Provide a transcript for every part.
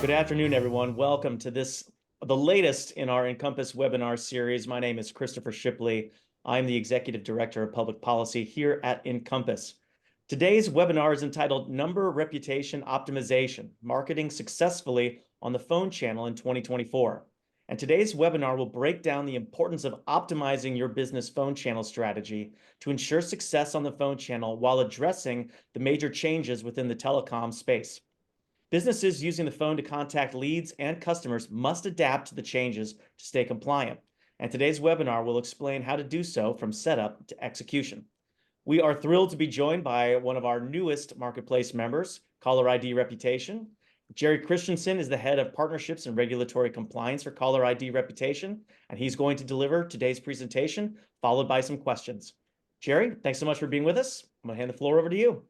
Good afternoon, everyone. Welcome to the latest in our Encompass webinar series. My name is Christopher Shipley. I'm the Executive Director of Public Policy here at Encompass. Today's webinar is entitled Number Reputation Optimization, Marketing Successfully on the Phone Channel in 2024. And today's webinar will break down the importance of optimizing your business phone channel strategy to ensure success on the phone channel while addressing the major changes within the telecom space. Businesses using the phone to contact leads and customers must adapt to the changes to stay compliant. And today's webinar will explain how to do so from setup to execution. We are thrilled to be joined by one of our newest marketplace members, Caller ID Reputation. Gerry Christensen is the head of partnerships and regulatory compliance for Caller ID Reputation, and he's going to deliver today's presentation, followed by some questions. Gerry, thanks so much for being with us. I'm going to hand the floor over to you.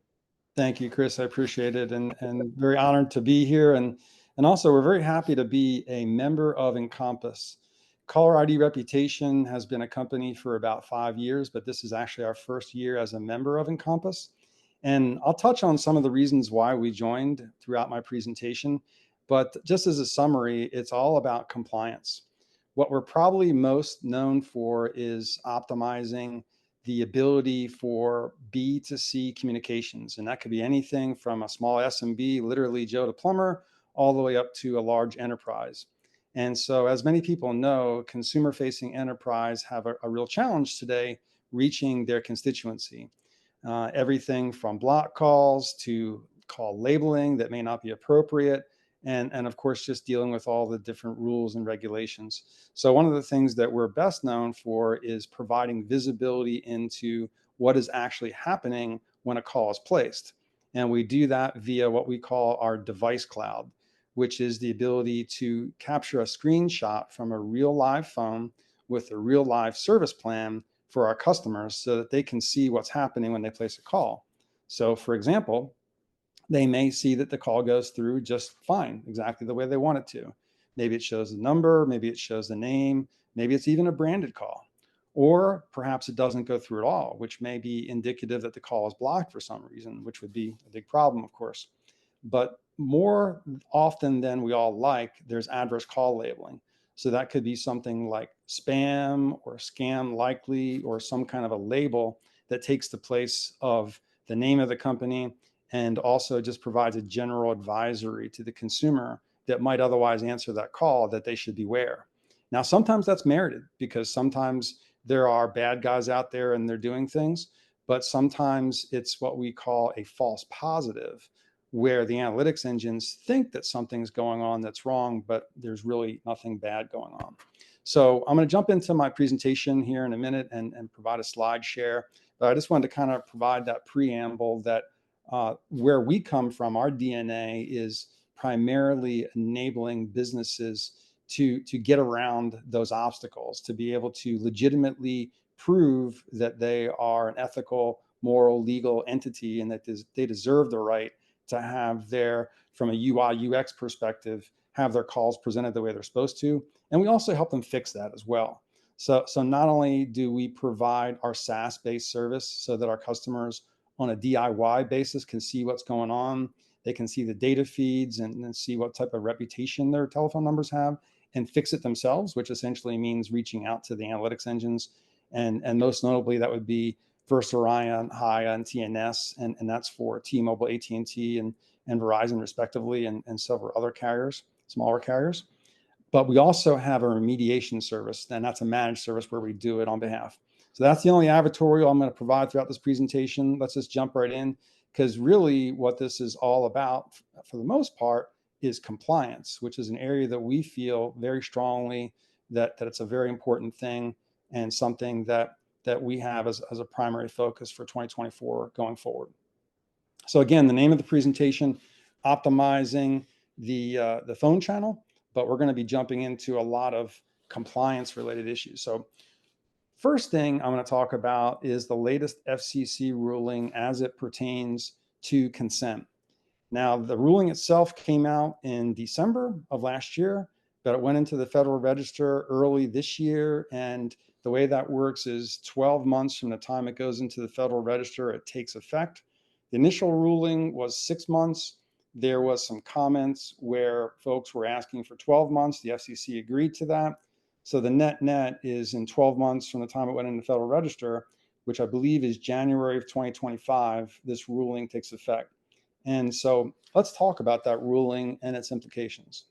Thank you, Chris. I appreciate it, and very honored to be here. And also, we're very happy to be a member of Encompass. Caller ID Reputation has been a company for about 5 years, but this is actually our first year as a member of Encompass. And I'll touch on some of the reasons why we joined throughout my presentation. But just as a summary, it's all about compliance. What we're probably most known for is optimizing the ability for B2C communications. And that could be anything from a small SMB, literally Joe to plumber, all the way up to a large enterprise. And so, as many people know, consumer-facing enterprise have a real challenge today reaching their constituency. Everything from block calls to call labeling that may not be appropriate, and of course, just dealing with all the different rules and regulations. So one of the things that we're best known for is providing visibility into what is actually happening when a call is placed. And we do that via what we call our device cloud, which is the ability to capture a screenshot from a real live phone with a real live service plan for our customers so that they can see what's happening when they place a call. So for example, they may see that the call goes through just fine, exactly the way they want it to. Maybe it shows the number, maybe it shows the name, maybe it's even a branded call. Or perhaps it doesn't go through at all, which may be indicative that the call is blocked for some reason, which would be a big problem, of course. But more often than we all like, there's adverse call labeling. So that could be something like spam or scam likely, or some kind of a label that takes the place of the name of the company, and also just provides a general advisory to the consumer that might otherwise answer that call that they should beware. Now, sometimes that's merited because sometimes there are bad guys out there and they're doing things, but sometimes it's what we call a false positive, where the analytics engines think that something's going on that's wrong, but there's really nothing bad going on. So I'm going to jump into my presentation here in a minute and provide a slide share. But I just wanted to kind of provide that preamble that where we come from, our DNA is primarily enabling businesses to get around those obstacles, to be able to legitimately prove that they are an ethical, moral, legal entity, and that they deserve the right to have their, from a UI UX perspective, have their calls presented the way they're supposed to. And we also help them fix that as well. So not only do we provide our SaaS-based service so that our customers on a DIY basis can see what's going on, they can see the data feeds and see what type of reputation their telephone numbers have and fix it themselves, which essentially means reaching out to the analytics engines. And most notably, that would be First Orion, Haya, and TNS, and that's for T-Mobile, AT&T, and Verizon, respectively, and several other carriers, smaller carriers. But we also have a remediation service, and that's a managed service where we do it on behalf. So that's the only advertorial I'm going to provide throughout this presentation. Let's just jump right in, because really what this is all about, for the most part, is compliance, which is an area that we feel very strongly that it's a very important thing and something that we have as a primary focus for 2024 going forward. So again, the name of the presentation, optimizing the phone channel, but we're going to be jumping into a lot of compliance related issues. So first thing I'm going to talk about is the latest FCC ruling as it pertains to consent. Now, the ruling itself came out in December of last year, but it went into the Federal Register early this year. And the way that works is 12 months from the time it goes into the Federal Register, it takes effect. The initial ruling was 6 months. There was some comments where folks were asking for 12 months. The FCC agreed to that. So the net is in 12 months from the time it went in the Federal Register, which I believe is January of 2025, this ruling takes effect. And so let's talk about that ruling and its implications.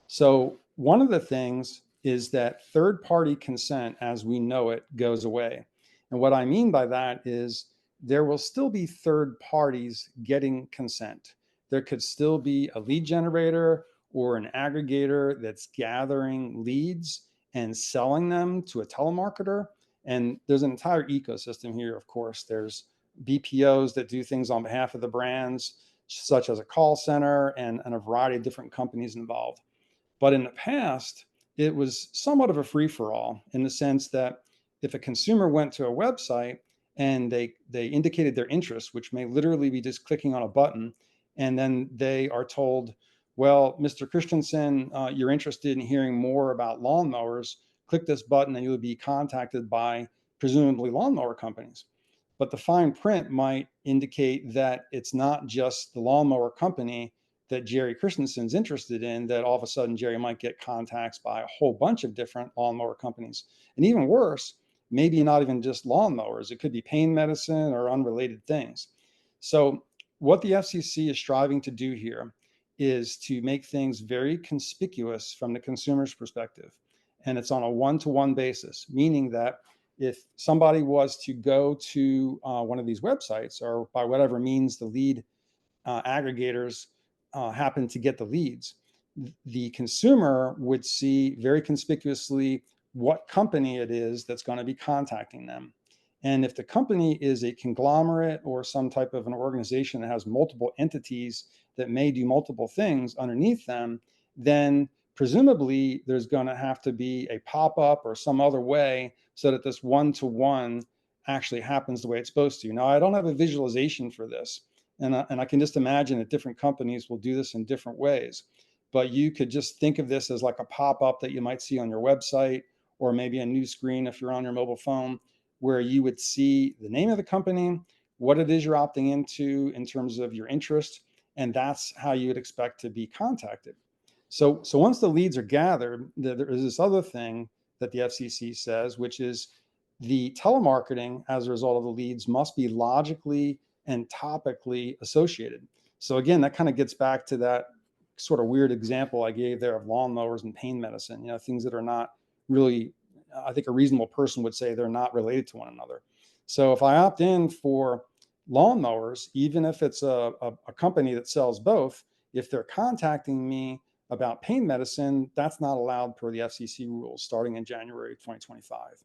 So one of the things is that third-party consent as we know it goes away. And what I mean by that is there will still be third parties getting consent. There could still be a lead generator or an aggregator that's gathering leads and selling them to a telemarketer. And there's an entire ecosystem here, of course. There's BPOs that do things on behalf of the brands, such as a call center and a variety of different companies involved. But in the past, it was somewhat of a free for all in the sense that if a consumer went to a website and they indicated their interest, which may literally be just clicking on a button, and then they are told, well, Mr. Christensen, you're interested in hearing more about lawnmowers, click this button and you'll be contacted by presumably lawnmower companies. But the fine print might indicate that it's not just the lawnmower company that Gerry Christensen's interested in, that all of a sudden Gerry might get contacts by a whole bunch of different lawnmower companies. And even worse, maybe not even just lawnmowers. It could be pain medicine or unrelated things. So what the FCC is striving to do here is to make things very conspicuous from the consumer's perspective. And it's on a one-to-one basis, meaning that if somebody was to go to one of these websites or by whatever means the lead aggregators happen to get the leads, the consumer would see very conspicuously what company it is that's going to be contacting them. And if the company is a conglomerate or some type of an organization that has multiple entities that may do multiple things underneath them, then presumably there's going to have to be a pop-up or some other way so that this one-to-one actually happens the way it's supposed to. Now, I don't have a visualization for this, and I can just imagine that different companies will do this in different ways. But you could just think of this as like a pop-up that you might see on your website or maybe a new screen if you're on your mobile phone, where you would see the name of the company, what it is you're opting into in terms of your interest, and that's how you would expect to be contacted. So once the leads are gathered, there is this other thing that the FCC says, which is the telemarketing as a result of the leads must be logically and topically associated. So again, that kind of gets back to that sort of weird example I gave there of lawnmowers and pain medicine, things that are not really, I think a reasonable person would say they're not related to one another. So if I opt in for lawnmowers, even if it's a company that sells both, if they're contacting me about pain medicine, that's not allowed per the FCC rules starting in January 2025.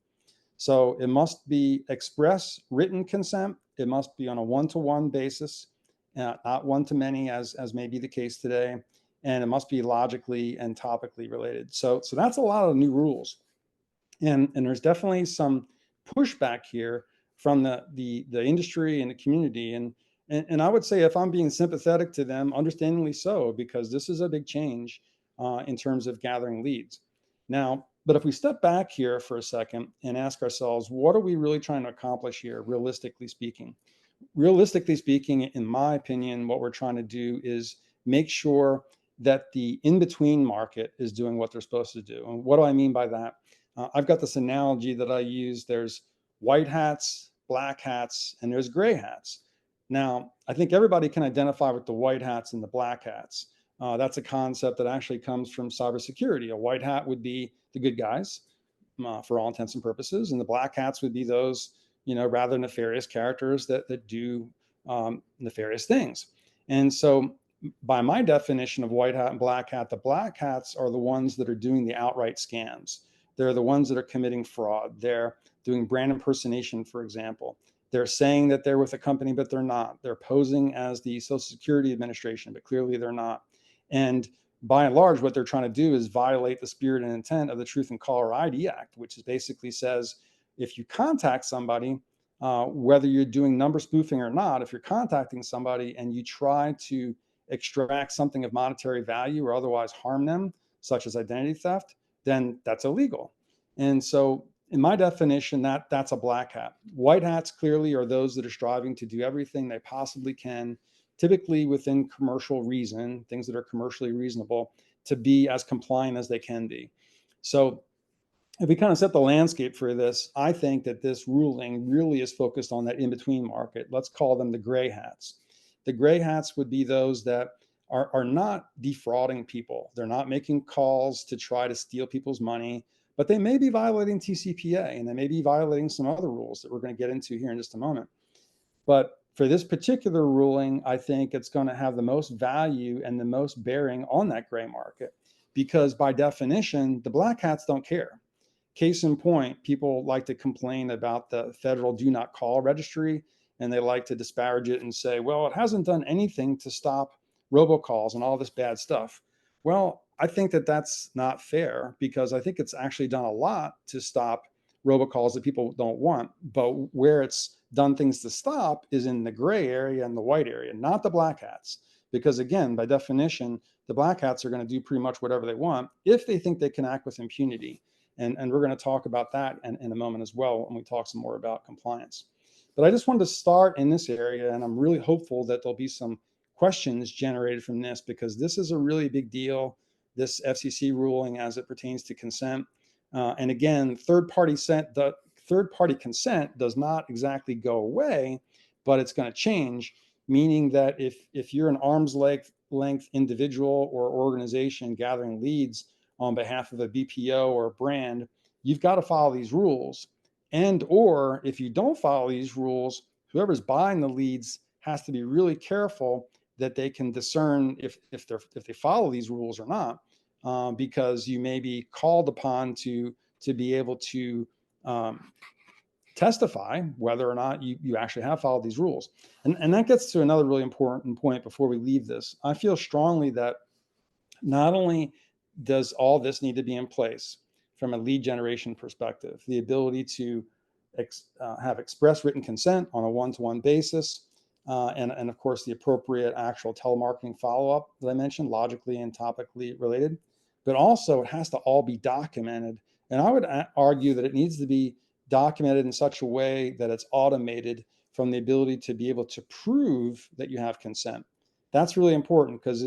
So it must be express written consent. It must be on a one-to-one basis, not one-to-many as may be the case today. And it must be logically and topically related. So that's a lot of new rules. And there's definitely some pushback here from the industry and the community. And I would say if I'm being sympathetic to them, understandingly so, because this is a big change in terms of gathering leads. Now, but if we step back here for a second and ask ourselves, what are we really trying to accomplish here, realistically speaking? Realistically speaking, in my opinion, what we're trying to do is make sure that the in-between market is doing what they're supposed to do. And what do I mean by that? I've got this analogy that I use. There's white hats, black hats, and there's gray hats. Now, I think everybody can identify with the white hats and the black hats. That's a concept that actually comes from cybersecurity. A white hat would be the good guys, for all intents and purposes, and the black hats would be those, rather nefarious characters that do nefarious things. And so, by my definition of white hat and black hat, the black hats are the ones that are doing the outright scams. They're the ones that are committing fraud. They're doing brand impersonation, for example. They're saying that they're with a company, but they're not. They're posing as the Social Security Administration, but clearly they're not. And by and large, what they're trying to do is violate the spirit and intent of the Truth in Caller ID Act, which basically says if you contact somebody, whether you're doing number spoofing or not, if you're contacting somebody and you try to extract something of monetary value or otherwise harm them, such as identity theft, then that's illegal. And so in my definition, that's a black hat. White hats clearly are those that are striving to do everything they possibly can typically within commercial reason, things that are commercially reasonable, to be as compliant as they can be. So if we kind of set the landscape for this, I think that this ruling really is focused on that in-between market. Let's call them the gray hats. The gray hats would be those that are not defrauding people. They're not making calls to try to steal people's money, but they may be violating TCPA and they may be violating some other rules that we're going to get into here in just a moment. But for this particular ruling, I think it's going to have the most value and the most bearing on that gray market, because by definition, the black hats don't care. Case in point, people like to complain about the federal do not call registry, and they like to disparage it and say, well, it hasn't done anything to stop robocalls and all this bad stuff. Well, I think that that's not fair, because I think it's actually done a lot to stop robocalls that people don't want. But where it's done things to stop is in the gray area and the white area, not the black hats. Because again, by definition, the black hats are going to do pretty much whatever they want if they think they can act with impunity. And we're going to talk about that in a moment as well when we talk some more about compliance. But I just wanted to start in this area, and I'm really hopeful that there'll be some questions generated from this, because this is a really big deal, this FCC ruling as it pertains to consent. And again, third-party consent does not exactly go away, but it's going to change, meaning that if you're an arm's length individual or organization gathering leads on behalf of a BPO or a brand, you've got to follow these rules. And or if you don't follow these rules, whoever's buying the leads has to be really careful that they can discern if they follow these rules or not, because you may be called upon to be able to testify whether or not you actually have followed these rules. And that gets to another really important point before we leave this. I feel strongly that not only does all this need to be in place from a lead generation perspective, the ability to have express written consent on a one-to-one basis, and of course the appropriate actual telemarketing follow-up that I mentioned, logically and topically related, but also it has to all be documented. And I would argue that it needs to be documented in such a way that it's automated, from the ability to be able to prove that you have consent. That's really important, because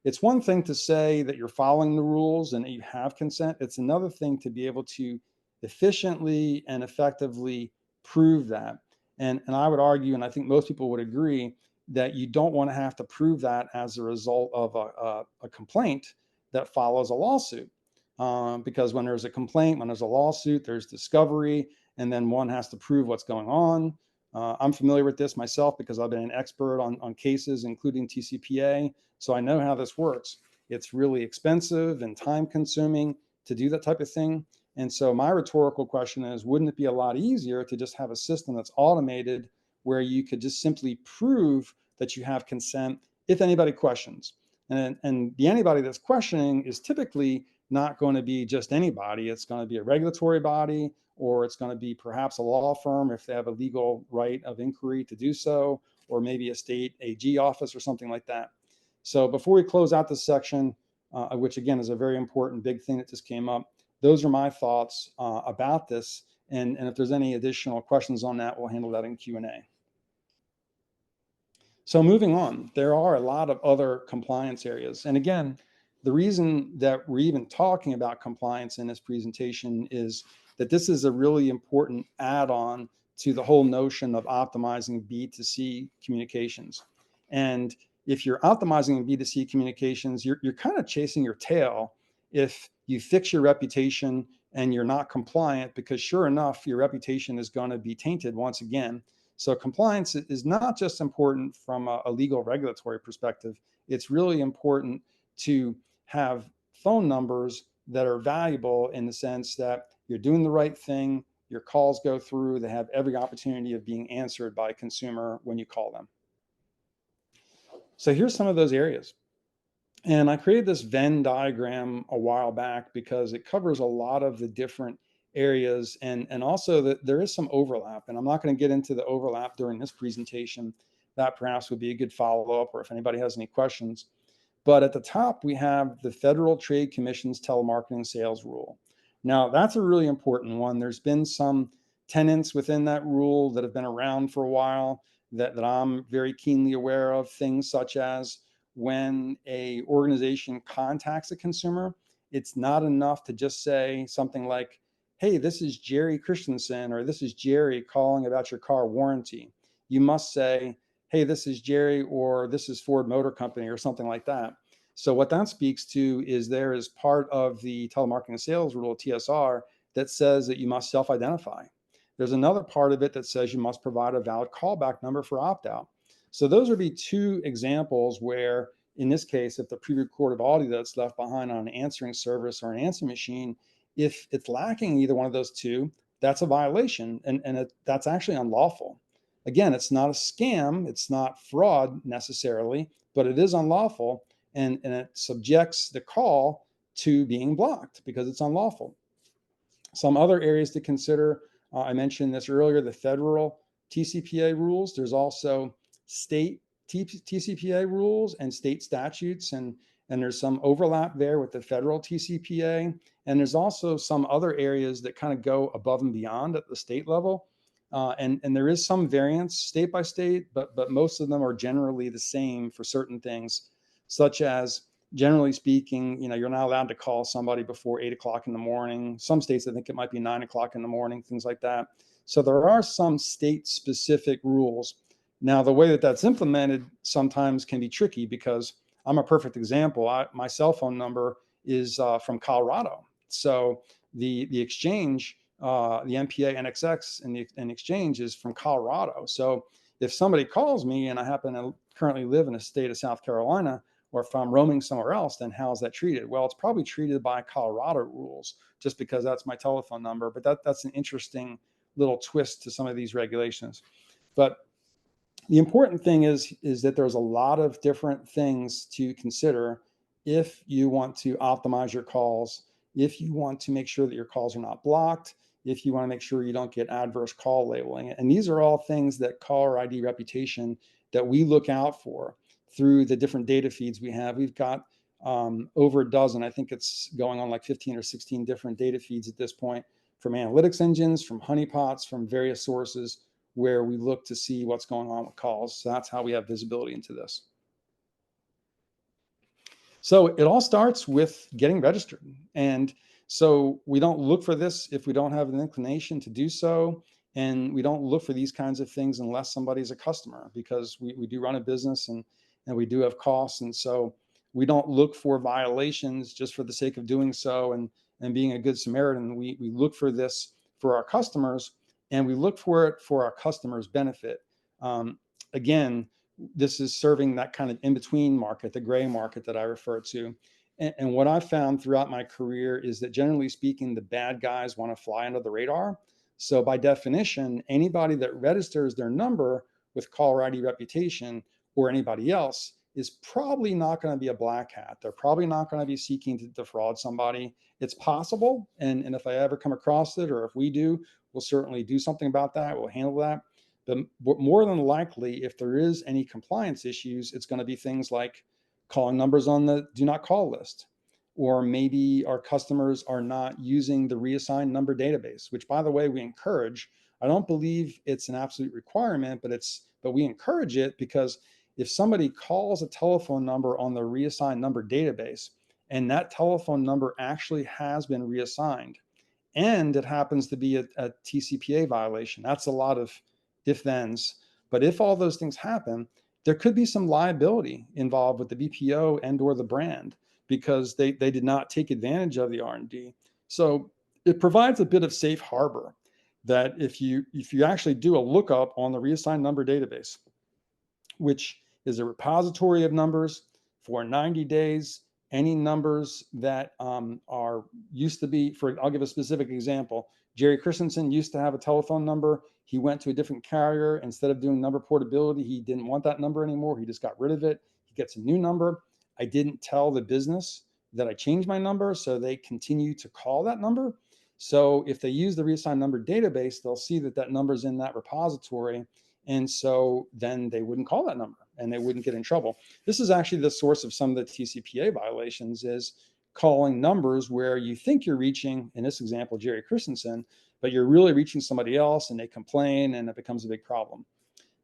it's one thing to say that you're following the rules and that you have consent. It's another thing to be able to efficiently and effectively prove that. And I would argue, and I think most people would agree, that you don't want to have to prove that as a result of a complaint that follows a lawsuit. Because when there's a complaint, when there's a lawsuit, there's discovery, and then one has to prove what's going on. I'm familiar with this myself because I've been an expert on cases, including TCPA. So I know how this works. It's really expensive and time consuming to do that type of thing. And so my rhetorical question is, wouldn't it be a lot easier to just have a system that's automated, where you could just simply prove that you have consent if anybody questions? And the anybody that's questioning is typically not going to be just anybody. It's going to be a regulatory body, or it's going to be perhaps a law firm if they have a legal right of inquiry to do so, or maybe a state AG office or something like that. So before we close out this section, which again is a very important big thing that just came up, those are my thoughts about this. And if there's any additional questions on that, we'll handle that in Q&A. So moving on, there are a lot of other compliance areas. And again, the reason that we're even talking about compliance in this presentation is that this is a really important add-on to the whole notion of optimizing B2C communications. And if you're optimizing B2C communications, you're kind of chasing your tail if you fix your reputation and you're not compliant, because sure enough, your reputation is going to be tainted once again. So compliance is not just important from a legal regulatory perspective. It's really important to have phone numbers that are valuable in the sense that you're doing the right thing, your calls go through, they have every opportunity of being answered by a consumer when you call them. So here's some of those areas. And I created this Venn diagram a while back because it covers a lot of the different areas, and also that there is some overlap. And I'm not going to get into the overlap during this presentation. That perhaps would be a good follow-up, or if anybody has any questions. But at the top, we have the Federal Trade Commission's telemarketing sales rule. Now, that's a really important one. There's been some tenets within that rule that have been around for a while that I'm very keenly aware of. Things such as when a organization contacts a consumer, it's not enough to just say something like, hey, this is Gerry Christensen, or this is Gerry calling about your car warranty. You must say, hey, this is Gerry, or this is Ford Motor Company, or something like that. So what that speaks to is there is part of the telemarketing sales rule, TSR, that says that you must self-identify. There's another part of it that says you must provide a valid callback number for opt-out. So those would be two examples where, in this case, if the pre-recorded audio that's left behind on an answering service or an answering machine, if it's lacking either one of those two, that's a violation, and that's actually unlawful. Again, it's not a scam, it's not fraud necessarily, but it is unlawful, and it subjects the call to being blocked because it's unlawful. Some other areas to consider, I mentioned this earlier, the federal TCPA rules. There's also state TCPA rules and state statutes, and there's some overlap there with the federal TCPA. And there's also some other areas that kind of go above and beyond at the state level. And there is some variance state by state, but most of them are generally the same for certain things, such as, generally speaking, you're not allowed to call somebody before 8 o'clock in the morning. Some states, I think it might be 9 o'clock in the morning, things like that. So there are some state specific rules. Now, the way that that's implemented sometimes can be tricky because I'm a perfect example. My cell phone number is from Colorado. So the exchange, the MPA NXX and the exchange is from Colorado. So if somebody calls me and I happen to currently live in a state of South Carolina, or if I'm roaming somewhere else, then how's that treated? Well, it's probably treated by Colorado rules just because that's my telephone number. But that's an interesting little twist to some of these regulations. But the important thing is that there's a lot of different things to consider if you want to optimize your calls, if you want to make sure that your calls are not blocked, if you want to make sure you don't get adverse call labeling. And these are all things that caller ID reputation that we look out for through the different data feeds we have. We've got over a dozen, I think it's going on like 15 or 16 different data feeds at this point, from analytics engines, from honeypots, from various sources, where we look to see what's going on with calls. So that's how we have visibility into this. So it all starts with getting registered. And so we don't look for this if we don't have an inclination to do so. And we don't look for these kinds of things unless somebody's a customer, because we do run a business and we do have costs. And so we don't look for violations just for the sake of doing so and being a good Samaritan. We look for this for our customers, and we look for it for our customers' benefit. Again, this is serving that kind of in-between market, the gray market that I refer to. And what I've found throughout my career is that, generally speaking, the bad guys want to fly under the radar. So by definition, anybody that registers their number with caller ID reputation or anybody else is probably not going to be a black hat. They're probably not going to be seeking to defraud somebody. It's possible. And if I ever come across it, or if we do, we'll certainly do something about that. We'll handle that. But more than likely, if there is any compliance issues, it's going to be things like calling numbers on the do not call list, or maybe our customers are not using the reassigned number database, which, by the way, we encourage. I don't believe it's an absolute requirement, but we encourage it, because if somebody calls a telephone number on the reassigned number database and that telephone number actually has been reassigned, and it happens to be a TCPA violation, that's a lot of if-thens. But if all those things happen, there could be some liability involved with the BPO and or the brand, because they did not take advantage of the R&D. So it provides a bit of safe harbor that if you actually do a lookup on the reassigned number database, which is a repository of numbers for 90 days, any numbers that are used to be, I'll give a specific example. Gerry Christensen used to have a telephone number. He went to a different carrier. Instead of doing number portability, he didn't want that number anymore. He just got rid of it. He gets a new number. I didn't tell the business that I changed my number, so they continue to call that number. So if they use the reassigned number database, they'll see that that number is in that repository. And so then they wouldn't call that number and they wouldn't get in trouble. This is actually the source of some of the TCPA violations, is calling numbers where you think you're reaching, in this example, Gerry Christensen, but you're really reaching somebody else and they complain and it becomes a big problem.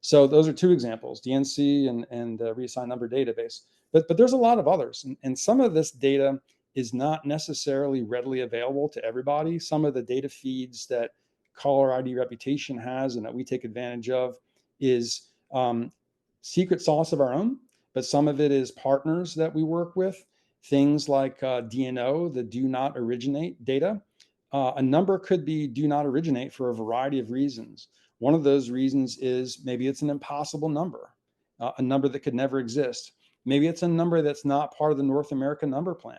So those are two examples, DNC and the reassigned number database. But there's a lot of others. And some of this data is not necessarily readily available to everybody. Some of the data feeds that caller ID reputation has and that we take advantage of is secret sauce of our own, but some of it is partners that we work with. Things like DNO, the do not originate data. A number could be do not originate for a variety of reasons. One of those reasons is maybe it's an impossible number, a number that could never exist. Maybe it's a number that's not part of the North American number plan.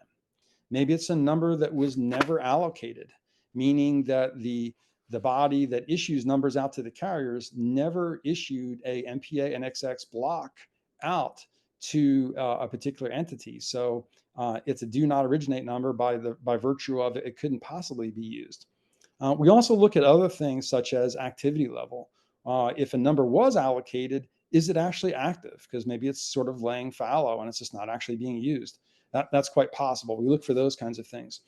Maybe it's a number that was never allocated, meaning that the body that issues numbers out to the carriers never issued a MPA and XX block out to a particular entity. So it's a do not originate number by virtue of it couldn't possibly be used. We also look at other things such as activity level. If a number was allocated, is it actually active? Because maybe it's sort of laying fallow and it's just not actually being used. That's quite possible. We look for those kinds of things.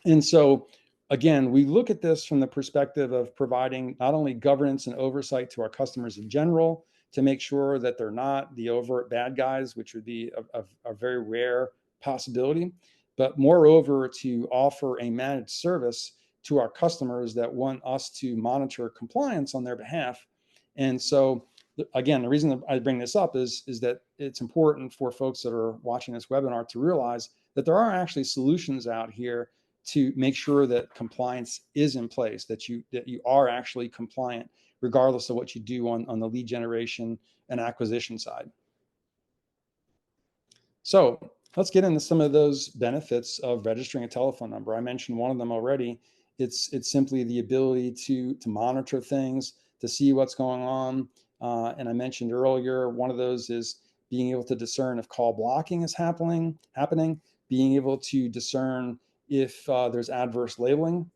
And so, again, we look at this from the perspective of providing not only governance and oversight to our customers in general to make sure that they're not the overt bad guys, which would be a very rare possibility, but moreover, to offer a managed service to our customers that want us to monitor compliance on their behalf. And so, again, the reason that I bring this up is that it's important for folks that are watching this webinar to realize that there are actually solutions out here to make sure that compliance is in place, that you are actually compliant, regardless of what you do on the lead generation and acquisition side. So let's get into some of those benefits of registering a telephone number. I mentioned one of them already. It's simply the ability to monitor things, to see what's going on. And I mentioned earlier, one of those is being able to discern if call blocking is happening, being able to discern if there's adverse labeling.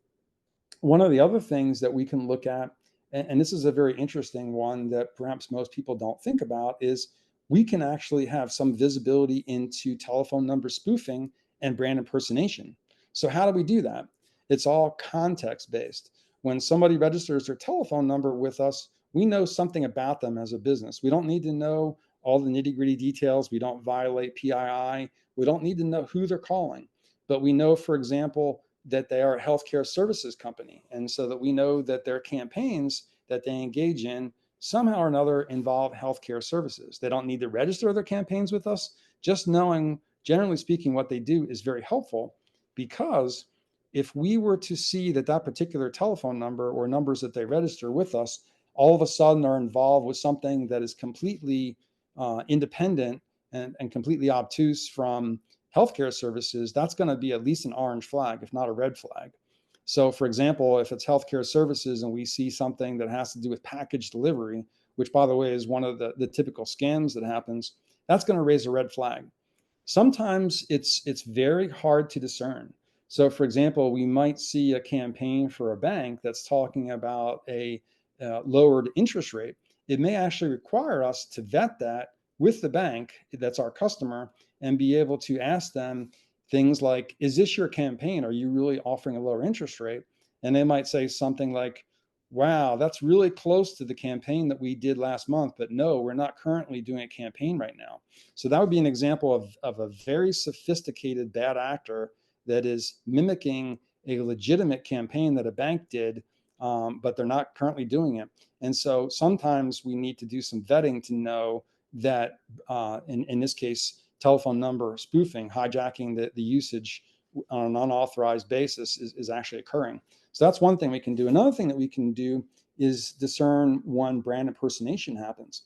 One of the other things that we can look at, and this is a very interesting one that perhaps most people don't think about, is we can actually have some visibility into telephone number spoofing and brand impersonation. So how do we do that? It's all context based. When somebody registers their telephone number with us, we know something about them as a business. We don't need to know all the nitty gritty details. We don't violate PII. We don't need to know who they're calling. But we know, for example, that they are a healthcare services company. And so that we know that their campaigns that they engage in somehow or another involve healthcare services. They don't need to register their campaigns with us. Just knowing, generally speaking, what they do is very helpful, because if we were to see that that particular telephone number or numbers that they register with us all of a sudden are involved with something that is completely independent and completely obtuse from healthcare services, that's going to be at least an orange flag, if not a red flag. So, for example, if it's healthcare services and we see something that has to do with package delivery, which, by the way, is one of the typical scams that happens, that's going to raise a red flag. Sometimes it's very hard to discern. So, for example, we might see a campaign for a bank that's talking about a lowered interest rate. It may actually require us to vet that with the bank that's our customer and be able to ask them things like, is this your campaign? Are you really offering a lower interest rate? And they might say something like, wow, that's really close to the campaign that we did last month, but no, we're not currently doing a campaign right now. So that would be an example of a very sophisticated bad actor that is mimicking a legitimate campaign that a bank did, but they're not currently doing it. And so sometimes we need to do some vetting to know that, in this case, telephone number spoofing, hijacking the usage on an unauthorized basis is actually occurring. So that's one thing we can do. Another thing that we can do is discern when brand impersonation happens.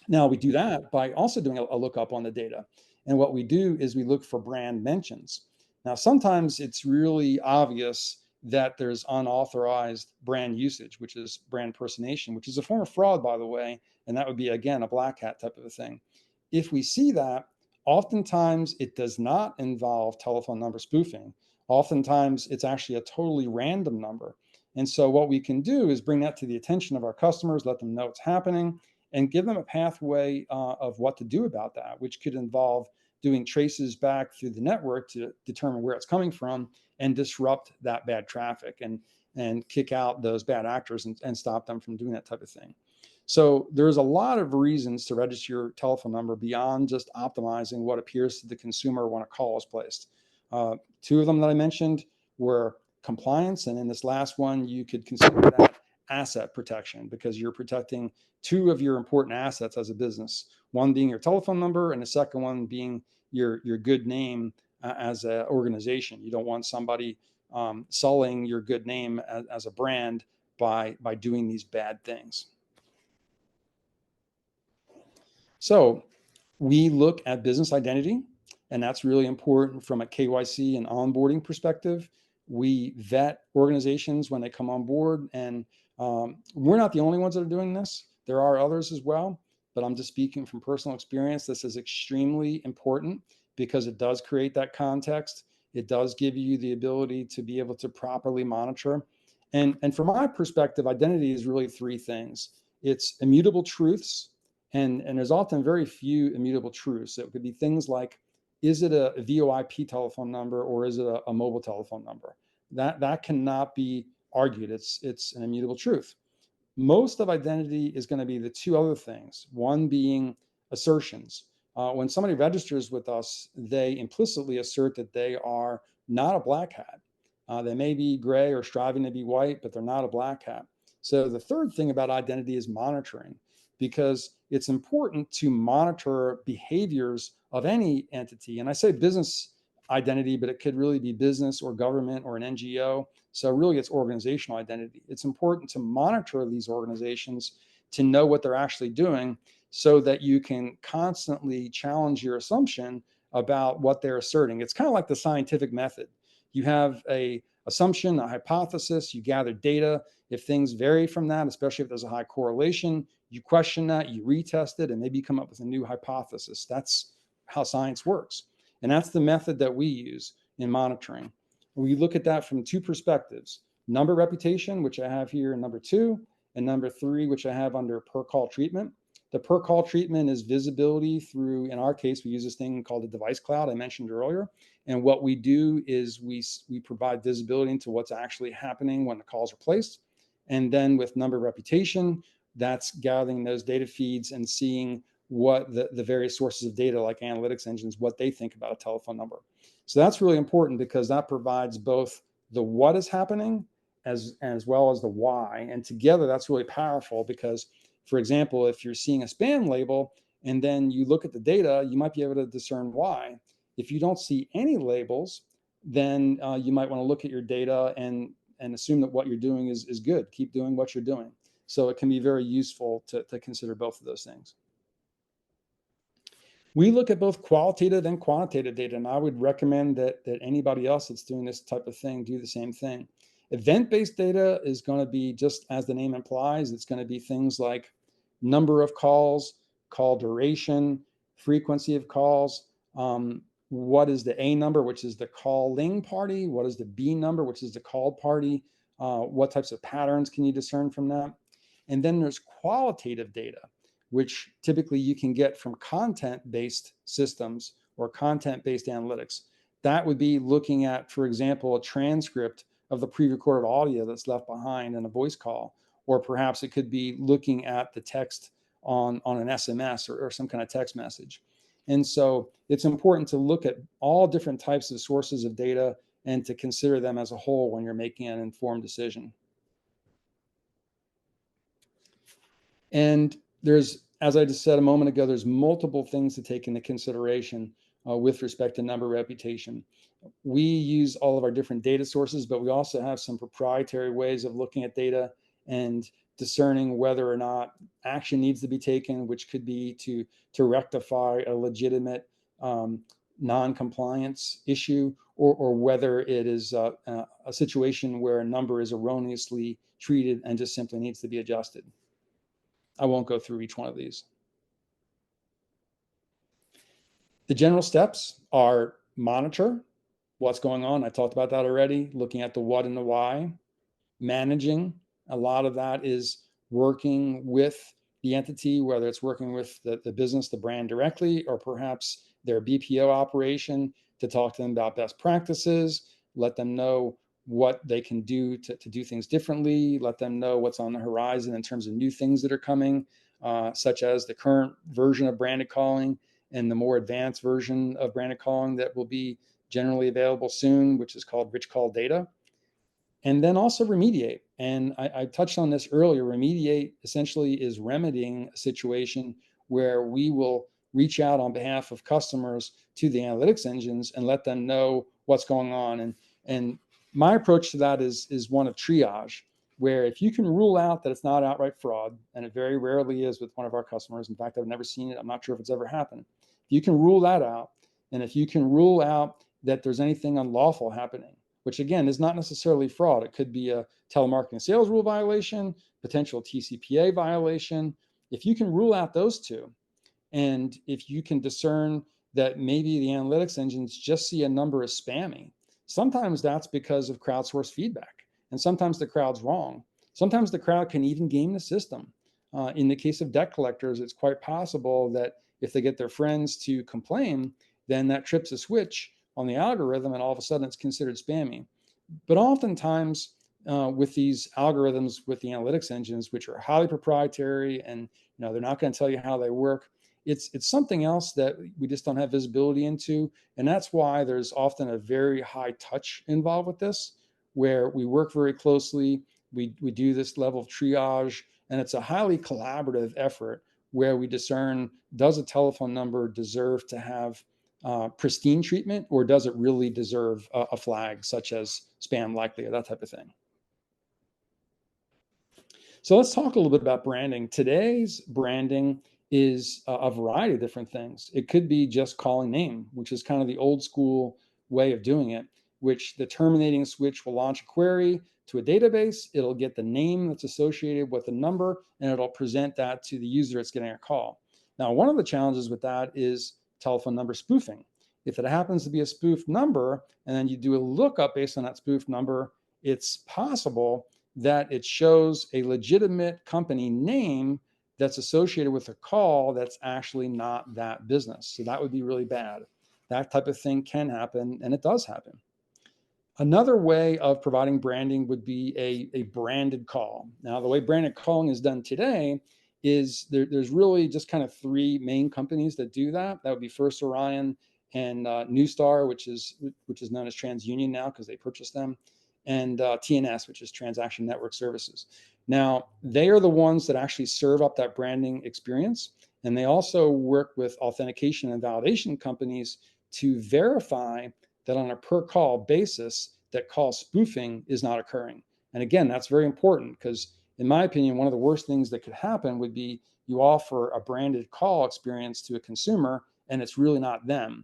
Now, we do that by also doing a lookup on the data. And what we do is we look for brand mentions. Now, sometimes it's really obvious that there's unauthorized brand usage, which is brand impersonation, which is a form of fraud, by the way. And that would be, again, a black hat type of a thing. If we see that, oftentimes it does not involve telephone number spoofing. Oftentimes it's actually a totally random number. And so what we can do is bring that to the attention of our customers, let them know it's happening, and give them a pathway of what to do about that, which could involve doing traces back through the network to determine where it's coming from and disrupt that bad traffic and kick out those bad actors and stop them from doing that type of thing. So there's a lot of reasons to register your telephone number beyond just optimizing what appears to the consumer when a call is placed. Two of them that I mentioned were compliance, and in this last one, you could consider that asset protection because you're protecting two of your important assets as a business, one being your telephone number and the second one being your good name as an organization. You don't want somebody sullying your good name as a brand by doing these bad things. So we look at business identity, and that's really important from a KYC and onboarding perspective. We vet organizations when they come on board, and we're not the only ones that are doing this. There are others as well, but I'm just speaking from personal experience. This is extremely important because it does create that context. It does give you the ability to be able to properly monitor. And from my perspective, identity is really three things. It's immutable truths, and there's often very few immutable truths. It could be things like, is it a VoIP telephone number or is it a mobile telephone number? That cannot be argued. It's an immutable truth. Most of identity is going to be the two other things, one being assertions. When somebody registers with us, they implicitly assert that they are not a black hat. They may be gray or striving to be white, but they're not a black hat. So the third thing about identity is monitoring, because it's important to monitor behaviors of any entity. And I say business identity, but it could really be business or government or an NGO. So really it's organizational identity. It's important to monitor these organizations to know what they're actually doing so that you can constantly challenge your assumption about what they're asserting. It's kind of like the scientific method. You have a assumption, a hypothesis, you gather data. If things vary from that, especially if there's a high correlation, you question that, you retest it, and maybe you come up with a new hypothesis. That's how science works. And that's the method that we use in monitoring. We look at that from two perspectives: number reputation, which I have here in number 2, and number 3, which I have under per call treatment. The per call treatment is visibility through, in our case, we use this thing called the device cloud I mentioned earlier. And what we do is we provide visibility into what's actually happening when the calls are placed. And then with number reputation, that's gathering those data feeds and seeing what the various sources of data like analytics engines, what they think about a telephone number. So that's really important because that provides both the what is happening as well as the why. And together that's really powerful because, for example, if you're seeing a spam label and then you look at the data, you might be able to discern why. If you don't see any labels, then you might want to look at your data and assume that what you're doing is good. Keep doing what you're doing. So it can be very useful to consider both of those things. We look at both qualitative and quantitative data, and I would recommend that anybody else that's doing this type of thing do the same thing. Event-based data is going to be, just as the name implies, it's going to be things like number of calls, call duration, frequency of calls, what is the A number, which is the calling party, what is the B number, which is the called party, what types of patterns can you discern from that? And then there's qualitative data, which typically you can get from content-based systems or content-based analytics. That would be looking at, for example, a transcript of the pre-recorded audio that's left behind in a voice call, or perhaps it could be looking at the text on an SMS or some kind of text message. And so it's important to look at all different types of sources of data and to consider them as a whole when you're making an informed decision. And there's, as I just said a moment ago, there's multiple things to take into consideration with respect to number reputation. We use all of our different data sources, but we also have some proprietary ways of looking at data and discerning whether or not action needs to be taken, which could be to rectify a legitimate non-compliance issue, or whether it is a situation where a number is erroneously treated and just simply needs to be adjusted. I won't go through each one of these. The general steps are monitor what's going on. I talked about that already, looking at the what and the why. Managing, a lot of that is working with the entity, whether it's working with the business, the brand directly, or perhaps their BPO operation to talk to them about best practices, let them know what they can do to do things differently, let them know what's on the horizon in terms of new things that are coming, such as the current version of branded calling and the more advanced version of branded calling that will be generally available soon, which is called rich call data. And then also remediate. And I touched on this earlier. Remediate essentially is remedying a situation where we will reach out on behalf of customers to the analytics engines and let them know what's going on. And my approach to that is one of triage, where if you can rule out that it's not outright fraud, and it very rarely is with one of our customers. In fact, I've never seen it. I'm not sure if it's ever happened. If you can rule that out, and if you can rule out that there's anything unlawful happening, which again is not necessarily fraud. It could be a telemarketing sales rule violation, potential TCPA violation. If you can rule out those two, and if you can discern that maybe the analytics engines just see a number as spammy, sometimes that's because of crowdsourced feedback. And sometimes the crowd's wrong. Sometimes the crowd can even game the system. In the case of debt collectors, it's quite possible that if they get their friends to complain, then that trips a switch on the algorithm and all of a sudden it's considered spammy. But oftentimes, with these algorithms, with the analytics engines, which are highly proprietary, and they're not going to tell you how they work, it's something else that we just don't have visibility into, and that's why there's often a very high touch involved with this, where we work very closely. We do this level of triage, and it's a highly collaborative effort where we discern, does a telephone number deserve to have pristine treatment, or does it really deserve a flag such as spam likely or that type of thing? So let's talk a little bit about branding. Today's branding is a variety of different things. It could be just calling name, which is kind of the old school way of doing it, which the terminating switch will launch a query to a database. It'll get the name that's associated with the number, and it'll present that to the user that's getting a call. Now, one of the challenges with that is telephone number spoofing. If it happens to be a spoofed number, and then you do a lookup based on that spoofed number, it's possible that it shows a legitimate company name that's associated with a call that's actually not that business. So that would be really bad. That type of thing can happen, and it does happen. Another way of providing branding would be a branded call. Now, the way branded calling is done today is there's really just kind of three main companies that do that. That would be First Orion and Newstar, which is known as TransUnion now because they purchased them, and TNS, which is Transaction Network Services. Now, they are the ones that actually serve up that branding experience, and they also work with authentication and validation companies to verify that on a per call basis, that call spoofing is not occurring. And again, that's very important because, in my opinion, one of the worst things that could happen would be you offer a branded call experience to a consumer and it's really not them.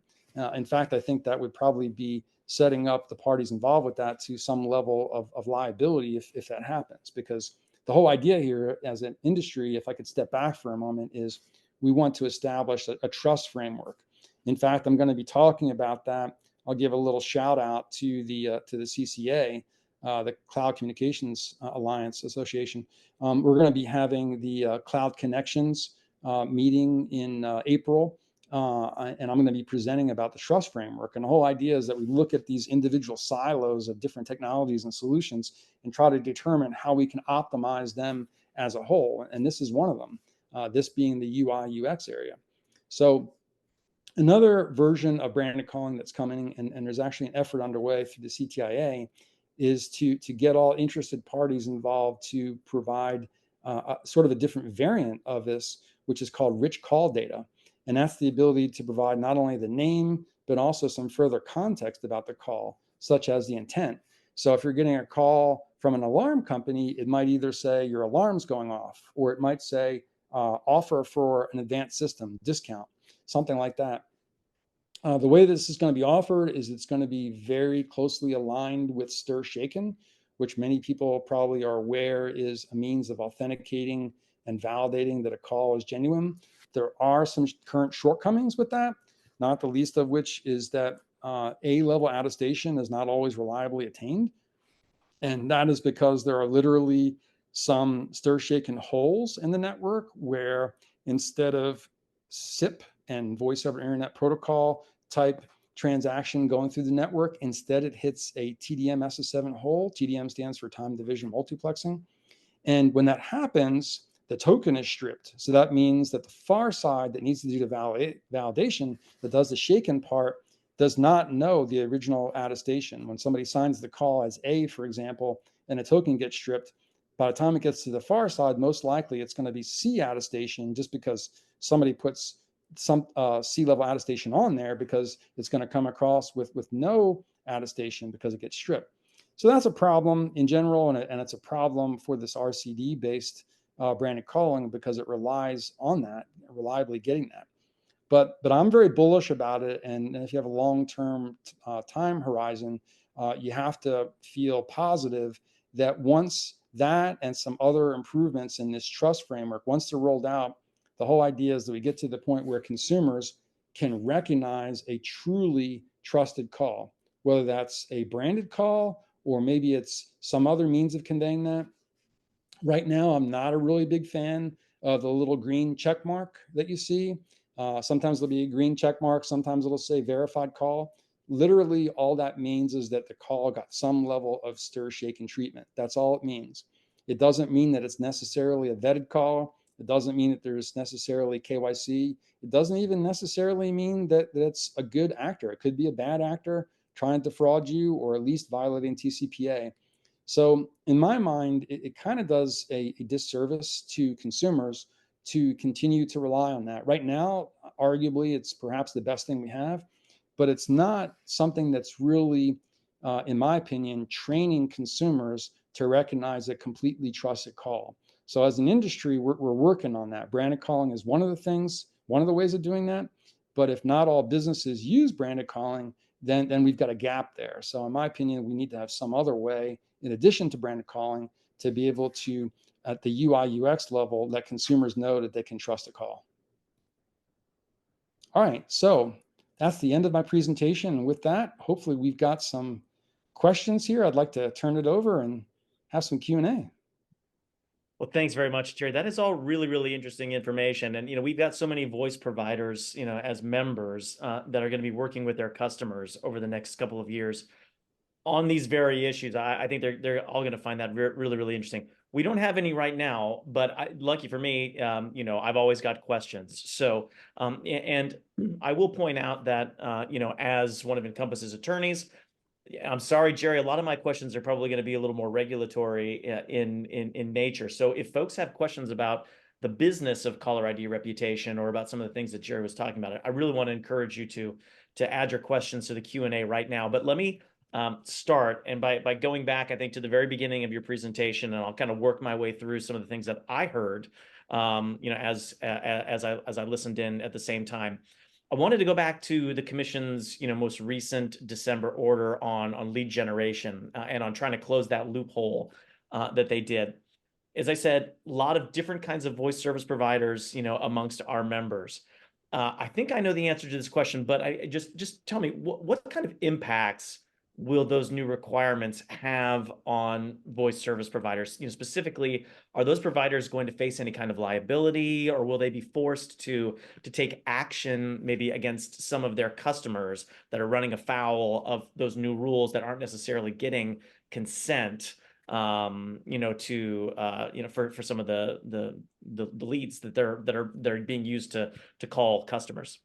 In fact, I think that would probably be setting up the parties involved with that to some level of liability if that happens. Because the whole idea here as an industry, if I could step back for a moment, is we want to establish a trust framework. In fact, I'm going to be talking about that. I'll give a little shout out to the CCA, the Cloud Communications Alliance Association. We're going to be having the Cloud Connections meeting in April, and I'm going to be presenting about the trust framework. And the whole idea is that we look at these individual silos of different technologies and solutions and try to determine how we can optimize them as a whole. And this is one of them, this being the UI UX area. So another version of branded calling that's coming, and there's actually an effort underway through the CTIA, is to get all interested parties involved to provide sort of a different variant of this, which is called rich call data. And that's the ability to provide not only the name, but also some further context about the call, such as the intent. So if you're getting a call from an alarm company, it might either say your alarm's going off, or it might say offer for an advanced system discount, something like that. The way this is going to be offered is it's going to be very closely aligned with stir shaken, which many people probably are aware is a means of authenticating and validating that a call is genuine. There are some current shortcomings with that, not the least of which is that A-level attestation is not always reliably attained. And that is because there are literally some stir shaken holes in the network where instead of SIP and voice over internet protocol type transaction going through the network. Instead, it hits a TDM SS7 hole. TDM stands for time division multiplexing. And when that happens, the token is stripped. So that means that the far side that needs to do the validation, that does the shaken part, does not know the original attestation. When somebody signs the call as A, for example, and a token gets stripped, by the time it gets to the far side, most likely it's going to be C attestation, just because somebody puts some C level attestation on there, because it's going to come across with no attestation because it gets stripped. So that's a problem in general, and it's a problem for this RCD based branded calling, because it relies on that, reliably getting that. But I'm very bullish about it, and if you have a long term time horizon, you have to feel positive that once that and some other improvements in this trust framework, once they're rolled out, the whole idea is that we get to the point where consumers can recognize a truly trusted call, whether that's a branded call or maybe it's some other means of conveying that. Right now, I'm not a really big fan of the little green check mark that you see. Sometimes there'll be a green check mark, sometimes it'll say verified call. Literally, all that means is that the call got some level of stir, shake, and treatment. That's all it means. It doesn't mean that it's necessarily a vetted call. It doesn't mean that there's necessarily KYC. It doesn't even necessarily mean that it's a good actor. It could be a bad actor trying to fraud you, or at least violating TCPA. So in my mind, it kind of does a disservice to consumers to continue to rely on that. Right now, arguably, it's perhaps the best thing we have, but it's not something that's really, in my opinion, training consumers to recognize a completely trusted call. So as an industry, we're working on that. Branded calling is one of the things, one of the ways of doing that. But if not all businesses use branded calling, then we've got a gap there. So in my opinion, we need to have some other way, in addition to branded calling, to be able to, at the UI UX level, let consumers know that they can trust a call. All right, so that's the end of my presentation. And with that, hopefully we've got some questions here. I'd like to turn it over and have some Q&A. Well, thanks very much, Gerry. That is all really, really interesting information. And, we've got so many voice providers, as members that are going to be working with their customers over the next couple of years on these very issues. I think they're all going to find that really, really interesting. We don't have any right now, but lucky for me, I've always got questions. So, and I will point out that, as one of Encompass's attorneys, I'm sorry, Gerry, a lot of my questions are probably going to be a little more regulatory in nature. So if folks have questions about the business of caller ID reputation, or about some of the things that Gerry was talking about, I really want to encourage you to add your questions to the Q&A right now. But let me start, and by going back, I think, to the very beginning of your presentation, and I'll kind of work my way through some of the things that I heard, as I listened in at the same time. I wanted to go back to the commission's, most recent December order on lead generation, and on trying to close that loophole that they did. As I said, a lot of different kinds of voice service providers, amongst our members. I think I know the answer to this question, but I just tell me, what kind of impacts will those new requirements have on voice service providers? Specifically, are those providers going to face any kind of liability, or will they be forced to take action maybe against some of their customers that are running afoul of those new rules, that aren't necessarily getting consent, for some of the leads that they're being used to call customers?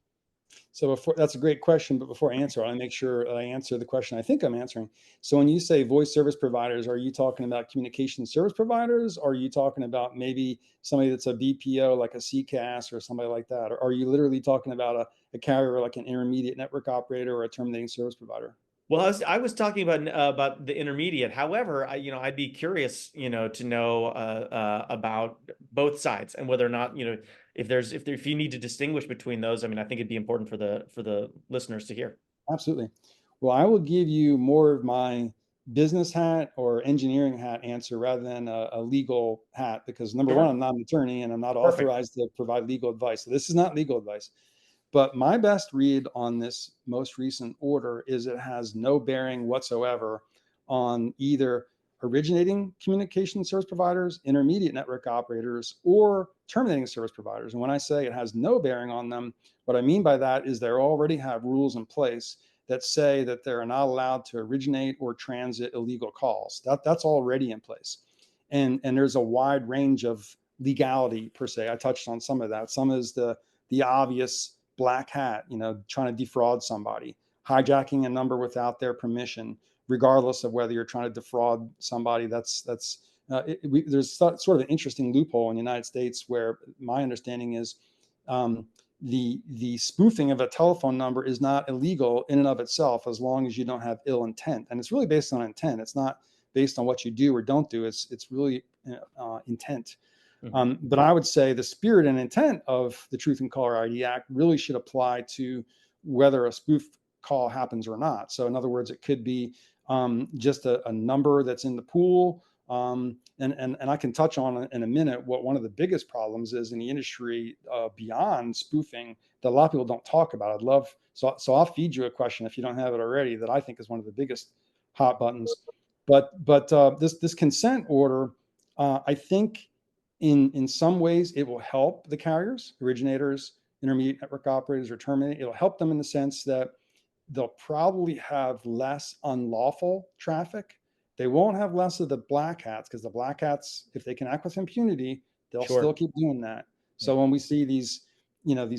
So that's a great question, but before I answer, I want to make sure I answer the question I think I'm answering. So when you say voice service providers, are you talking about communication service providers? Or are you talking about maybe somebody that's a BPO, like a CCAS or somebody like that? Or are you literally talking about a carrier, like an intermediate network operator or a terminating service provider? Well, I was talking about the intermediate. However, I'd be curious, to know about both sides, and whether or not, if you need to distinguish between those. I mean, I think it'd be important for the listeners to hear. Absolutely. Well, I will give you more of my business hat or engineering hat answer rather than a legal hat, because number one, Sure. I'm not an attorney and I'm not Perfect. authorized to provide legal advice. So this is not legal advice. But my best read on this most recent order is it has no bearing whatsoever on either originating communication service providers, intermediate network operators, or terminating service providers. And when I say it has no bearing on them, what I mean by that is they already have rules in place that say that they're not allowed to originate or transit illegal calls. That's already in place. And there's a wide range of legality per se. I touched on some of that. Some is the obvious black hat, trying to defraud somebody, hijacking a number without their permission, regardless of whether you're trying to defraud somebody. There's sort of an interesting loophole in the United States where my understanding is the spoofing of a telephone number is not illegal in and of itself as long as you don't have ill intent, and it's really based on intent. It's not based on what you do or don't do. It's really intent. Mm-hmm. But I would say the spirit and intent of the Truth in Caller ID Act really should apply to whether a spoof call happens or not. So in other words, it could be just a number that's in the pool. And I can touch on in a minute what one of the biggest problems is in the industry beyond spoofing that a lot of people don't talk about. I'd love, so I'll feed you a question if you don't have it already that I think is one of the biggest hot buttons. But this consent order, I think in some ways it will help the carriers, originators, intermediate network operators, or terminate. It'll help them in the sense that they'll probably have less unlawful traffic. They won't have less of the black hats because the black hats, if they can act with impunity, they'll still Sure. keep doing that. Yeah. So when we see these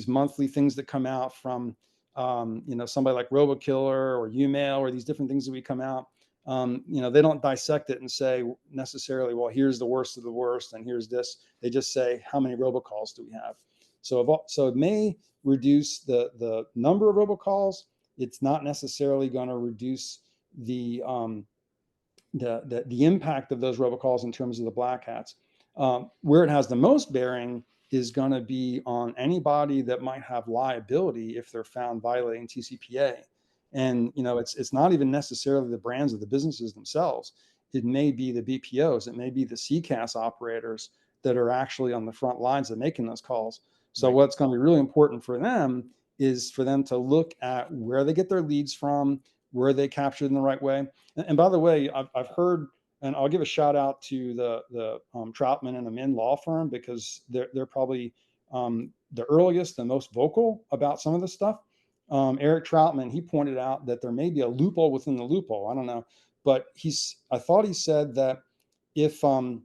monthly things that come out from, somebody like RoboKiller or Umail or these different things that we come out, they don't dissect it and say necessarily, well, here's the worst of the worst and here's this. They just say, how many robocalls do we have? So it may reduce the number of robocalls. It's not necessarily going to reduce the impact of those robocalls in terms of the black hats. Where it has the most bearing is going to be on anybody that might have liability if they're found violating TCPA. And it's not even necessarily the brands of the businesses themselves. It may be the BPOs. It may be the CCAS operators that are actually on the front lines of making those calls. So Right. what's going to be really important for them is for them to look at where they get their leads from, where they captured in the right way. And by the way, I've heard, and I'll give a shout out to the Troutman and Amin law firm because they're probably the earliest and most vocal about some of this stuff. Eric Troutman, he pointed out that there may be a loophole within the loophole. I don't know, but I thought he said that if an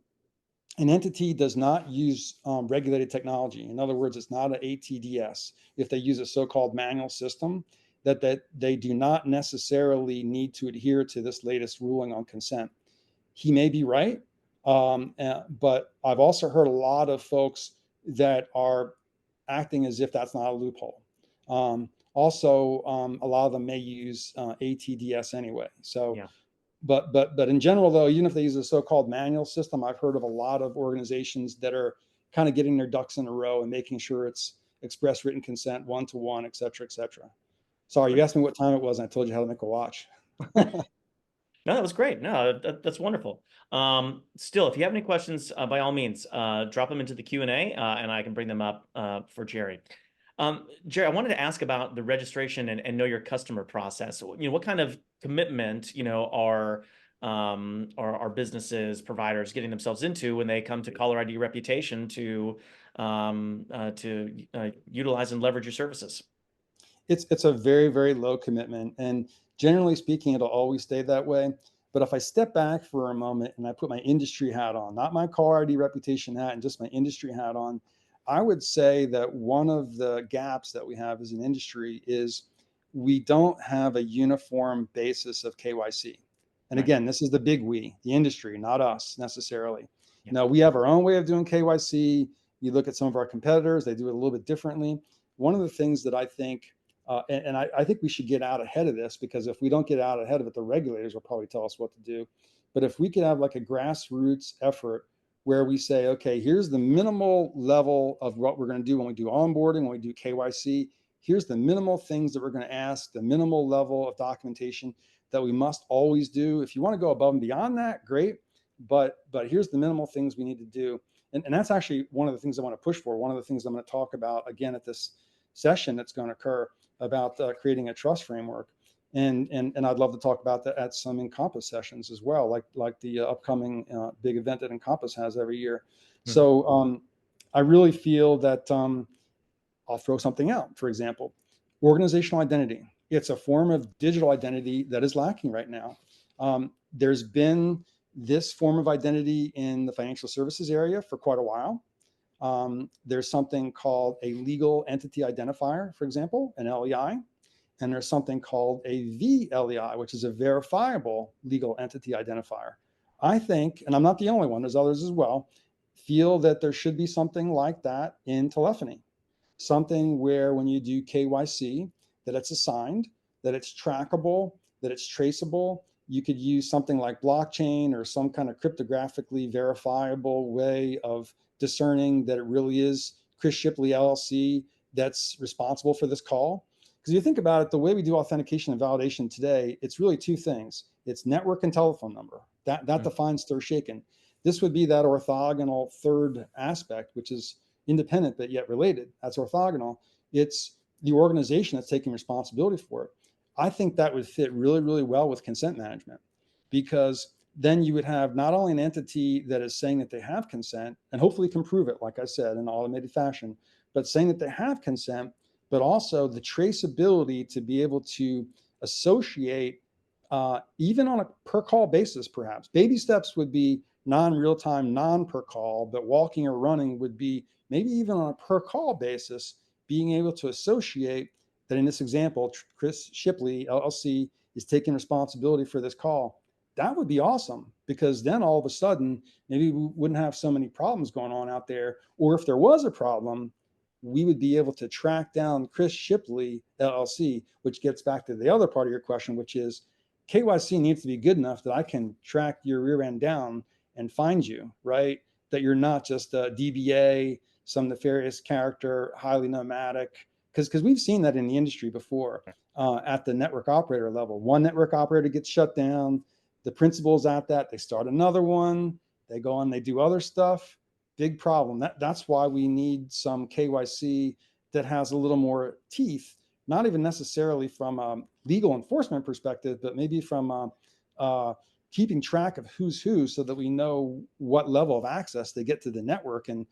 entity does not use regulated technology, in other words, it's not an ATDS, if they use a so-called manual system, that they do not necessarily need to adhere to this latest ruling on consent. He may be right, but I've also heard a lot of folks that are acting as if that's not a loophole. A lot of them may use ATDS anyway. So, Yeah. but in general, though, even if they use a so-called manual system, I've heard of a lot of organizations that are kind of getting their ducks in a row and making sure it's express written consent, one-to-one, et cetera, et cetera. Sorry, you Great. asked me what time it was, and I told you how to make a watch. No, that was great. No, that's wonderful. Still, if you have any questions, by all means, drop them into the Q&A, and I can bring them up for Gerry. Gerry, I wanted to ask about the registration and know your customer process. What kind of commitment, are businesses, providers getting themselves into when they come to Caller ID Reputation to utilize and leverage your services? It's a very, very low commitment, and generally speaking, it'll always stay that way. But if I step back for a moment and I put my industry hat on, not my Caller ID Reputation hat, and just my industry hat on, I would say that one of the gaps that we have as an industry is we don't have a uniform basis of KYC. And Right. again, this is the big we, the industry, not us necessarily. Yeah. Now, we have our own way of doing KYC. You look at some of our competitors, they do it a little bit differently. One of the things that I think I think we should get out ahead of this, because if we don't get out ahead of it, the regulators will probably tell us what to do. But if we could have like a grassroots effort where we say, okay, here's the minimal level of what we're going to do when we do onboarding, when we do KYC, here's the minimal things that we're going to ask, the minimal level of documentation that we must always do. If you want to go above and beyond that, great. But here's the minimal things we need to do. And that's actually one of the things I want to push for. One of the things I'm going to talk about again at this session that's going to occur about creating a trust framework. And I'd love to talk about that at some Encompass sessions as well, like the upcoming big event that Encompass has every year. Mhm. So I really feel that I'll throw something out. For example, organizational identity. It's a form of digital identity that is lacking right now. There's been this form of identity in the financial services area for quite a while. There's something called a legal entity identifier, for example, an LEI, and there's something called a VLEI, which is a verifiable legal entity identifier. I think, and I'm not the only one, there's others as well, feel that there should be something like that in telephony. Something where when you do KYC, that it's assigned, that it's trackable, that it's traceable. You could use something like blockchain or some kind of cryptographically verifiable way of discerning that it really is Chris Shipley LLC that's responsible for this call. Because you think about it, the way we do authentication and validation today, it's really two things. It's network and telephone number. That Mhm. defines Stir Shaken. This would be that orthogonal third aspect, which is independent but yet related. That's orthogonal. It's the organization that's taking responsibility for it. I think that would fit really, really well with consent management, because then you would have not only an entity that is saying that they have consent and hopefully can prove it, like I said, in an automated fashion, but saying that they have consent, but also the traceability to be able to associate, even on a per call basis, perhaps. Baby steps would be non real time, non per call, but walking or running would be maybe even on a per call basis, being able to associate that in this example, Chris Shipley LLC is taking responsibility for this call. That would be awesome, because then all of a sudden, maybe we wouldn't have so many problems going on out there. Or if there was a problem, we would be able to track down Chris Shipley LLC, which gets back to the other part of your question, which is KYC needs to be good enough that I can track your rear end down and find you, right? That you're not just a DBA, some nefarious character, highly nomadic, because we've seen that in the industry before, at the network operator level. One network operator gets shut down, the principal's at that, they start another one, they go on, they do other stuff. Big problem. That's why we need some KYC that has a little more teeth, not even necessarily from a legal enforcement perspective, but maybe from keeping track of who's who, so that we know what level of access they get to the network and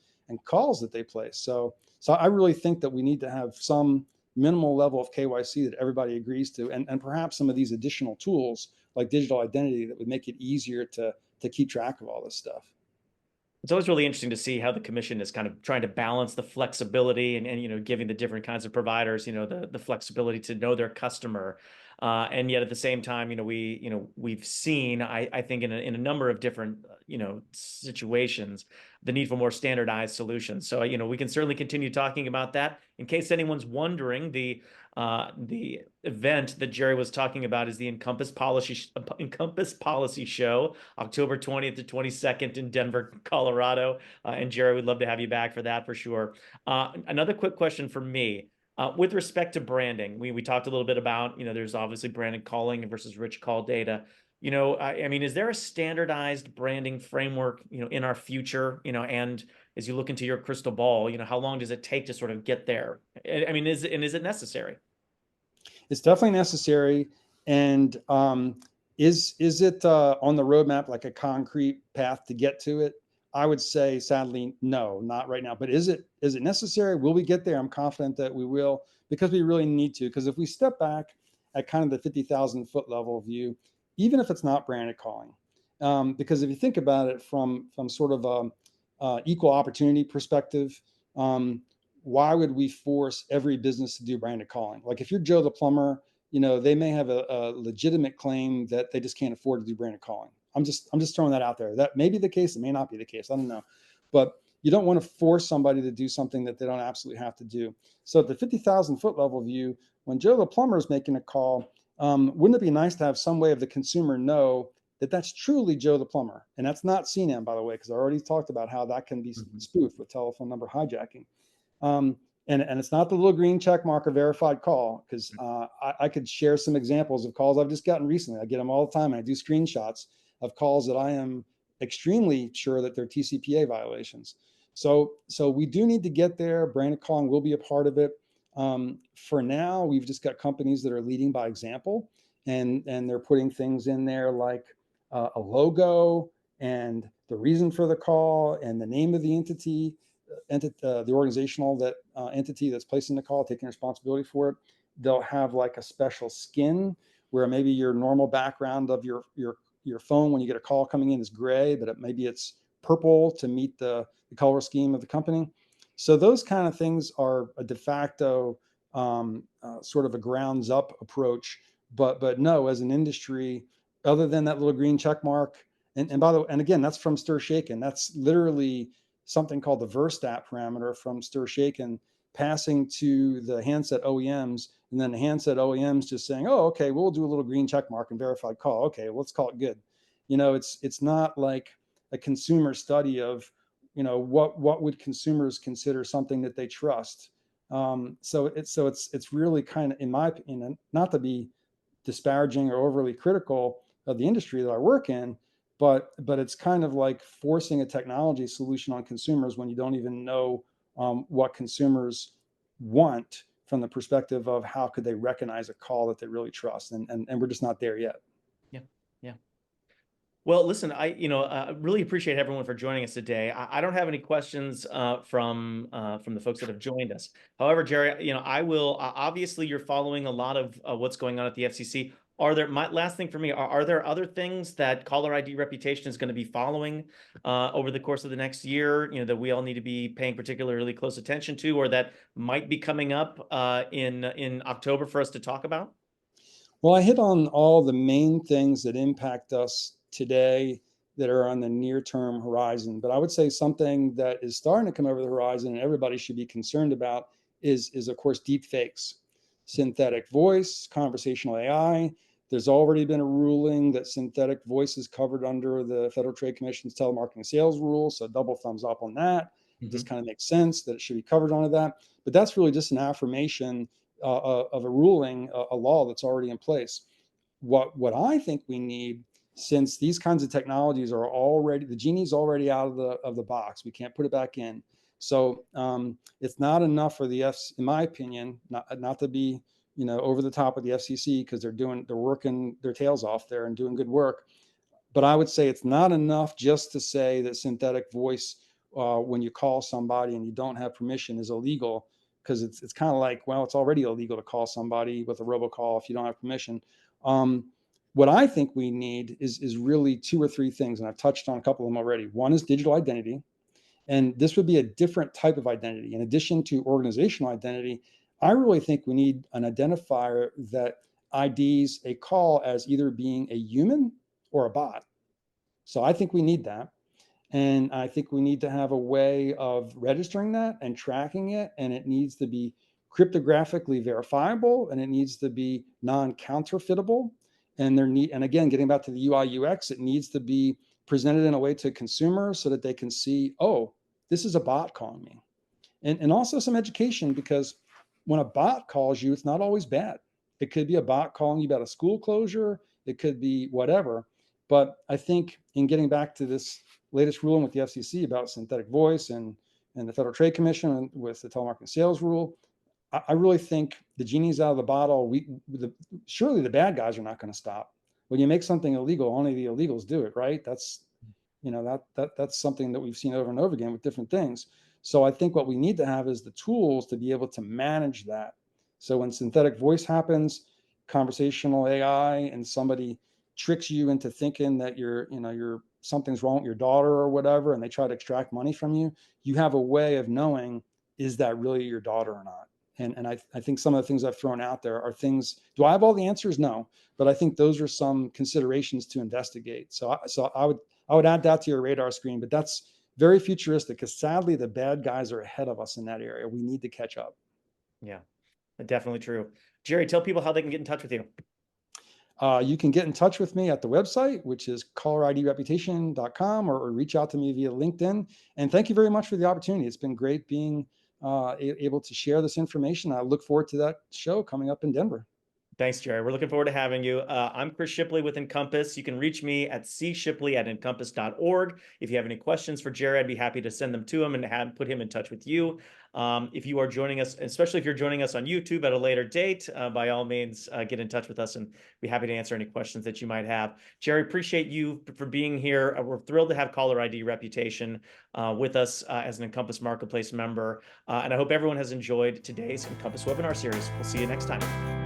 calls that they place. So I really think that we need to have some minimal level of KYC that everybody agrees to, and perhaps some of these additional tools like digital identity that would make it easier to keep track of all this stuff. It's always really interesting to see how the commission is kind of trying to balance the flexibility and giving the different kinds of providers, the flexibility to know their customer. And yet at the same time, we've seen, I think in a number of different, situations, the need for more standardized solutions. So, we can certainly continue talking about that. In case anyone's wondering, the event that Gerry was talking about is the Encompass Policy Show, October 20th to 22nd in Denver, Colorado. And Gerry, we'd love to have you back for that for sure. Another quick question for me. With respect to branding, we talked a little bit about, there's obviously branded calling versus rich call data. I mean, is there a standardized branding framework, in our future, and as you look into your crystal ball, how long does it take to sort of get there? I mean, is it necessary? It's definitely necessary. And is it on the roadmap, like a concrete path to get to it? I would say, sadly, no, not right now. But is it necessary? Will we get there? I'm confident that we will, because we really need to. Because if we step back at kind of the 50,000-foot level view, even if it's not branded calling, because if you think about it from sort of a equal opportunity perspective, why would we force every business to do branded calling? Like if you're Joe the plumber, they may have a legitimate claim that they just can't afford to do branded calling. I'm just throwing that out there. That may be the case. It may not be the case. I don't know. But you don't want to force somebody to do something that they don't absolutely have to do. So at the 50,000-foot level view, when Joe the plumber is making a call, wouldn't it be nice to have some way of the consumer know that that's truly Joe the plumber? And that's not CNAM, by the way, because I already talked about how that can be Mhm. spoofed with telephone number hijacking. And it's not the little green check mark or verified call, because I could share some examples of calls I've just gotten recently. I get them all the time. And I do screenshots of calls that I am extremely sure that they're TCPA violations. So we do need to get there. Branded calling will be a part of it. For now, we've just got companies that are leading by example. and they're putting things in there like a logo and the reason for the call and the name of the the organizational entity that's placing the call, taking responsibility for it. They'll have like a special skin where maybe your normal background of your phone when you get a call coming in is gray, but maybe it's purple to meet the color scheme of the company. So those kind of things are a de facto sort of a grounds up approach. But no, as an industry, other than that little green check mark, and by the way, and again, that's from Stir Shaken. That's literally something called the verstat parameter from Stir Shaken passing to the handset OEMs, and then the handset OEMs just saying, "Oh, okay, we'll do a little green check mark and verified call. Okay, well, let's call it good." It's not like a consumer study of, what would consumers consider something that they trust. So it's really kind of, in my opinion, not to be disparaging or overly critical of the industry that I work in, but it's kind of like forcing a technology solution on consumers when you don't even know what consumers want from the perspective of how could they recognize a call that they really trust, and we're just not there yet. Yeah. Yeah. Well, listen, I really appreciate everyone for joining us today. I don't have any questions from the folks that have joined us. However, Gerry, I will. Obviously, you're following a lot of what's going on at the FCC. My last thing for me, are there other things that caller ID reputation is going to be following over the course of the next year? That we all need to be paying particularly close attention to, or that might be coming up in October for us to talk about? Well, I hit on all the main things that impact us today that are on the near term horizon. But I would say something that is starting to come over the horizon and everybody should be concerned about is of course, deep fakes, synthetic voice, conversational AI. There's already been a ruling that synthetic voice is covered under the Federal Trade Commission's telemarketing sales rule. So double thumbs up on that. It just kind of makes sense that it should be covered under that. But that's really just an affirmation of a ruling, a law that's already in place. What I think we need, since these kinds of technologies are already, the genie's already out of the box, we can't put it back in. So it's not enough for the in my opinion, not to be over the top of the FCC, because they're working their tails off there and doing good work. But I would say it's not enough just to say that synthetic voice, when you call somebody and you don't have permission, is illegal, because it's kind of like, well, it's already illegal to call somebody with a robocall if you don't have permission. Um, what I think we need is really two or three things, and I've touched on a couple of them already. One is digital identity, and this would be a different type of identity. In addition to organizational identity, I really think we need an identifier that IDs a call as either being a human or a bot. So I think we need that. And I think we need to have a way of registering that and tracking it. And it needs to be cryptographically verifiable, and it needs to be non-counterfeitable. And again, getting back to the UI UX, it needs to be presented in a way to consumers so that they can see, oh, this is a bot calling me. And also some education, because when a bot calls you, it's not always bad. It could be a bot calling you about a school closure, it could be whatever. But I think, in getting back to this latest ruling with the FCC about synthetic voice and the Federal Trade Commission with the telemarketing sales rule, I really think the genie's out of the bottle. Surely the bad guys are not going to stop. When you make something illegal, only the illegals do it, right? That's something that we've seen over and over again with different things. So I think what we need to have is the tools to be able to manage that. So when synthetic voice happens, conversational AI, and somebody tricks you into thinking that you're something's wrong with your daughter or whatever, and they try to extract money from you, you have a way of knowing, is that really your daughter or not? And I think some of the things I've thrown out there are things. Do I have all the answers? No, but I think those are some considerations to investigate. So I would add that to your radar screen, but that's very futuristic, because sadly the bad guys are ahead of us in that area. We need to catch up. Yeah, definitely true. Gerry, tell people how they can get in touch with you. You can get in touch with me at the website, which is calleridereputation.com, or reach out to me via LinkedIn. And thank you very much for the opportunity. It's been great being able to share this information. I look forward to that show coming up in Denver. Thanks, Gerry. We're looking forward to having you. I'm Chris Shipley with Encompass. You can reach me at cshipley@encompass.org. If you have any questions for Gerry, I'd be happy to send them to him and put him in touch with you. If you are joining us, especially if you're joining us on YouTube at a later date, by all means, get in touch with us and be happy to answer any questions that you might have. Gerry, appreciate you for being here. We're thrilled to have Caller ID Reputation with us as an Encompass Marketplace member. And I hope everyone has enjoyed today's Encompass webinar series. We'll see you next time.